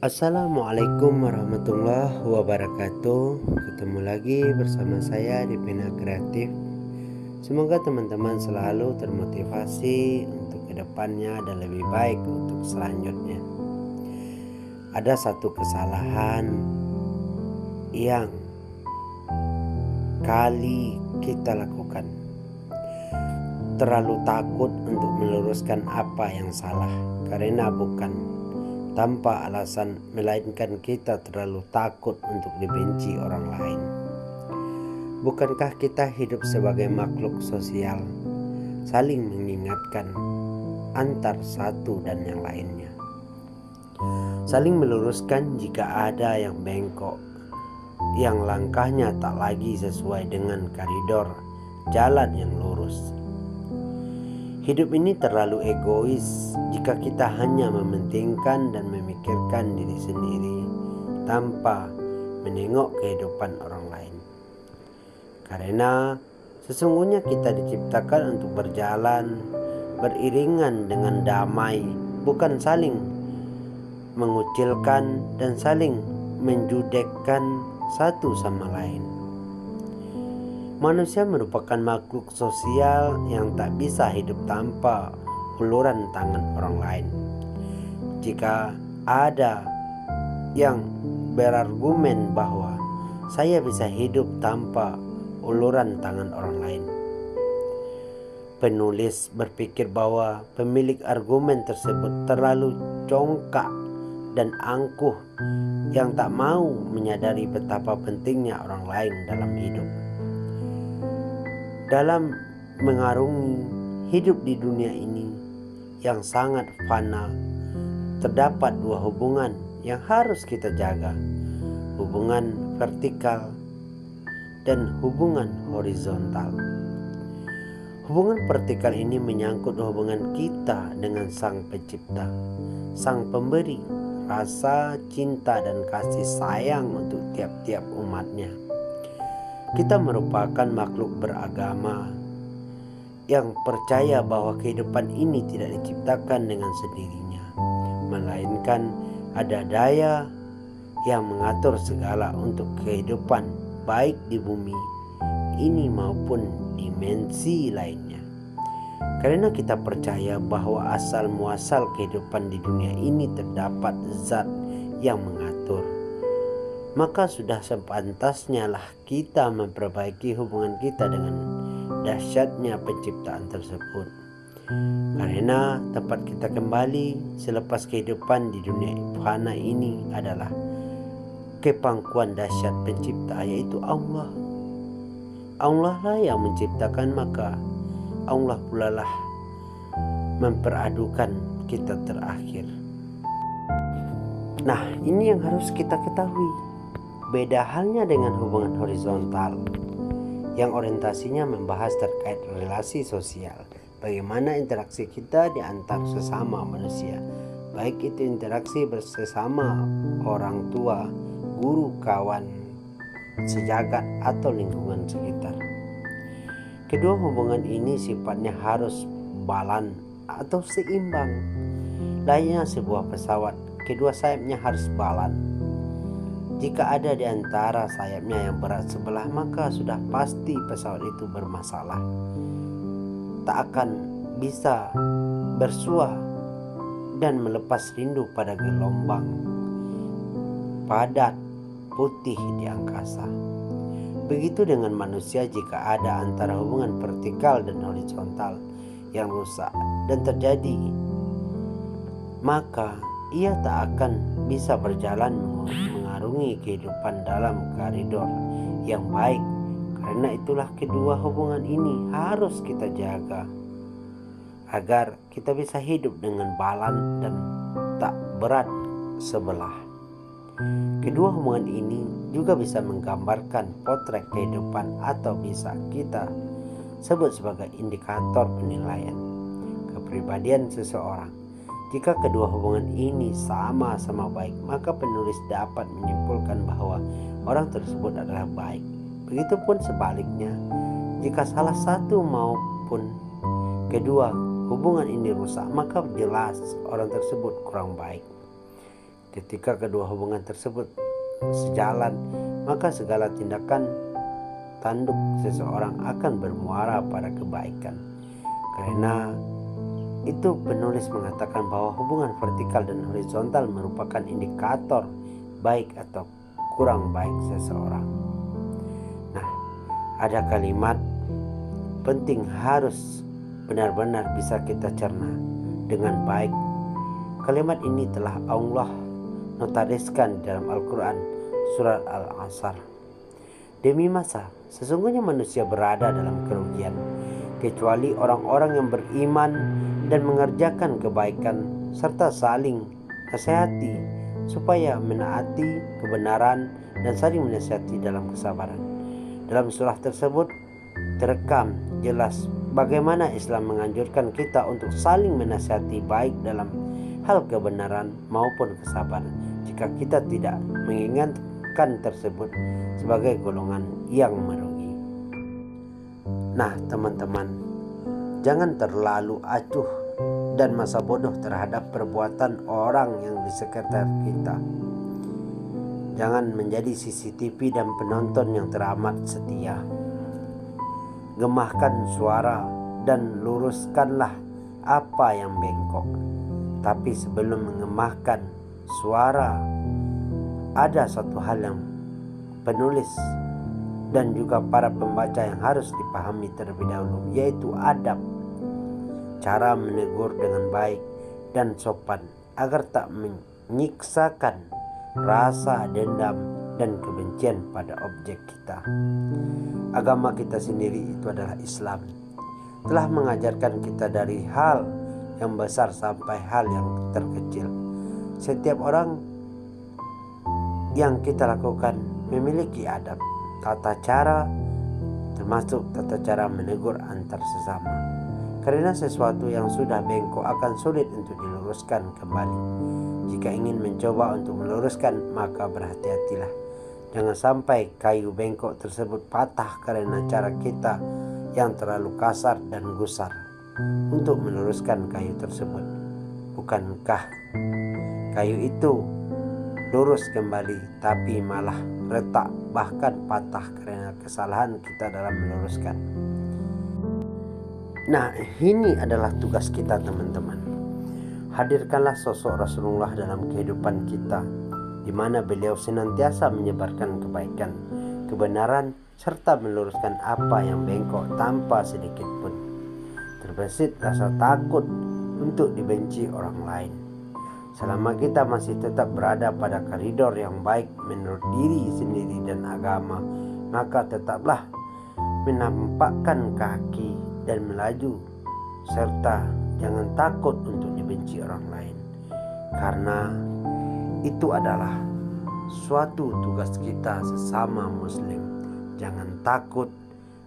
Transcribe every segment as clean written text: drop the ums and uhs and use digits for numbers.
Assalamualaikum warahmatullahi wabarakatuh. Ketemu lagi bersama saya di Pena Kreatif. Semoga teman-teman selalu termotivasi untuk kedepannya dan lebih baik untuk selanjutnya. Ada satu kesalahan yang kali kita lakukan, terlalu takut untuk meluruskan apa yang salah, karena bukan tanpa alasan, melainkan kita terlalu takut untuk dibenci orang lain. Bukankah kita hidup sebagai makhluk sosial, saling mengingatkan antar satu dan yang lainnya, saling meluruskan jika ada yang bengkok, yang langkahnya tak lagi sesuai dengan koridor jalan yang lurus. Hidup ini terlalu egois jika kita hanya mementingkan dan memikirkan diri sendiri tanpa menengok kehidupan orang lain. Karena sesungguhnya kita diciptakan untuk berjalan beriringan dengan damai, bukan saling mengucilkan dan saling menjudekkan satu sama lain. Manusia merupakan makhluk sosial yang tak bisa hidup tanpa uluran tangan orang lain. Jika ada yang berargumen bahwa saya bisa hidup tanpa uluran tangan orang lain, penulis berpikir bahwa pemilik argumen tersebut terlalu congkak dan angkuh yang tak mau menyadari betapa pentingnya orang lain dalam hidup. Dalam mengarungi hidup di dunia ini yang sangat fana, terdapat dua hubungan yang harus kita jaga, hubungan vertikal dan hubungan horizontal. Hubungan vertikal ini menyangkut hubungan kita dengan Sang Pencipta, Sang Pemberi rasa cinta dan kasih sayang untuk tiap-tiap umatnya. Kita merupakan makhluk beragama yang percaya bahwa kehidupan ini tidak diciptakan dengan sendirinya, melainkan ada daya yang mengatur segala untuk kehidupan, baik di bumi ini maupun dimensi lainnya. Karena kita percaya bahwa asal muasal kehidupan di dunia ini terdapat zat yang mengatur, maka sudah sepantasnya lah kita memperbaiki hubungan kita dengan dahsyatnya penciptaan tersebut. Karena tempat kita kembali selepas kehidupan di dunia fana ini adalah kepangkuan dahsyat pencipta, yaitu Allah. Allah lah yang menciptakan, maka Allah pula lah memperadukan kita terakhir. Nah, ini yang harus kita ketahui. Beda halnya dengan hubungan horizontal yang orientasinya membahas terkait relasi sosial, bagaimana interaksi kita di antar sesama manusia, baik itu interaksi bersama orang tua, guru, kawan, sejagat atau lingkungan sekitar. Kedua hubungan ini sifatnya harus balan atau seimbang. Layaknya sebuah pesawat, kedua sayapnya harus balan. Jika ada di antara sayapnya yang berat sebelah, maka sudah pasti pesawat itu bermasalah. Tak akan bisa bersua dan melepas rindu pada gelombang padat putih di angkasa. Begitu dengan manusia, jika ada antara hubungan vertikal dan horizontal yang rusak dan terjadi, maka ia tak akan bisa berjalan mengarungi kehidupan dalam koridor yang baik. Karena itulah kedua hubungan ini harus kita jaga agar kita bisa hidup dengan balan dan tak berat sebelah. Kedua hubungan ini juga bisa menggambarkan potret kehidupan atau bisa kita sebut sebagai indikator penilaian kepribadian seseorang. Jika kedua hubungan ini sama-sama baik, maka penulis dapat menyimpulkan bahwa orang tersebut adalah baik. Begitupun sebaliknya, jika salah satu maupun kedua hubungan ini rusak, maka jelas orang tersebut kurang baik. Ketika kedua hubungan tersebut sejalan, maka segala tindakan tanduk seseorang akan bermuara pada kebaikan. Karena itu penulis mengatakan bahwa hubungan vertikal dan horizontal merupakan indikator baik atau kurang baik seseorang. Nah, ada kalimat penting harus benar-benar bisa kita cerna dengan baik. Kalimat ini telah Allah notariskan dalam Al-Quran surat Al-Asr. Demi masa, sesungguhnya manusia berada dalam kerugian, kecuali orang-orang yang beriman dan mengerjakan kebaikan serta saling nasihati supaya menaati kebenaran dan saling menasihati dalam kesabaran. Dalam surah tersebut terekam jelas bagaimana Islam menganjurkan kita untuk saling menasihati baik dalam hal kebenaran maupun kesabaran jika kita tidak mengingatkan tersebut sebagai golongan yang merugi. Nah teman-teman, jangan terlalu acuh dan masa bodoh terhadap perbuatan orang yang di sekitar kita. Jangan menjadi CCTV dan penonton yang teramat setia. Gemahkan suara dan luruskanlah apa yang bengkok. Tapi sebelum mengemahkan suara, ada satu hal yang penulis dan juga para pembaca yang harus dipahami terlebih dahulu, yaitu adab. Cara menegur dengan baik dan sopan agar tak menyiksakan rasa dendam dan kebencian pada objek kita. Agama kita sendiri itu adalah Islam, telah mengajarkan kita dari hal yang besar sampai hal yang terkecil. Setiap orang yang kita lakukan memiliki adab, tata cara, termasuk tata cara menegur antar sesama. Karena sesuatu yang sudah bengkok akan sulit untuk diluruskan kembali. Jika ingin mencoba untuk meluruskan, maka berhati-hatilah. Jangan sampai kayu bengkok tersebut patah karena cara kita yang terlalu kasar dan gusar untuk meluruskan kayu tersebut. Bukankah kayu itu lurus kembali, tapi malah retak bahkan patah karena kesalahan kita dalam meluruskan. Nah, ini adalah tugas kita teman-teman. Hadirkanlah sosok Rasulullah dalam kehidupan kita, di mana beliau senantiasa menyebarkan kebaikan, kebenaran, serta meluruskan apa yang bengkok tanpa sedikit pun terbesit rasa takut untuk dibenci orang lain. Selama kita masih tetap berada pada koridor yang baik menurut diri sendiri dan agama, maka tetaplah menampakkan kaki dan melaju, serta jangan takut untuk dibenci orang lain, karena itu adalah suatu tugas kita sesama muslim. Jangan takut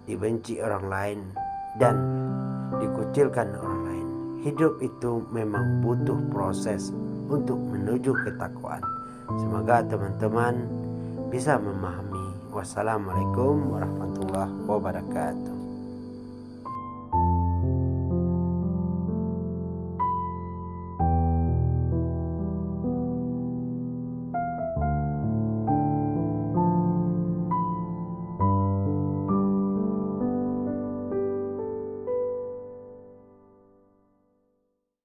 dibenci orang lain dan dikucilkan orang lain. Hidup itu memang butuh proses untuk menuju ketakwaan. Semoga teman-teman bisa memahami. Wassalamualaikum warahmatullahi wabarakatuh.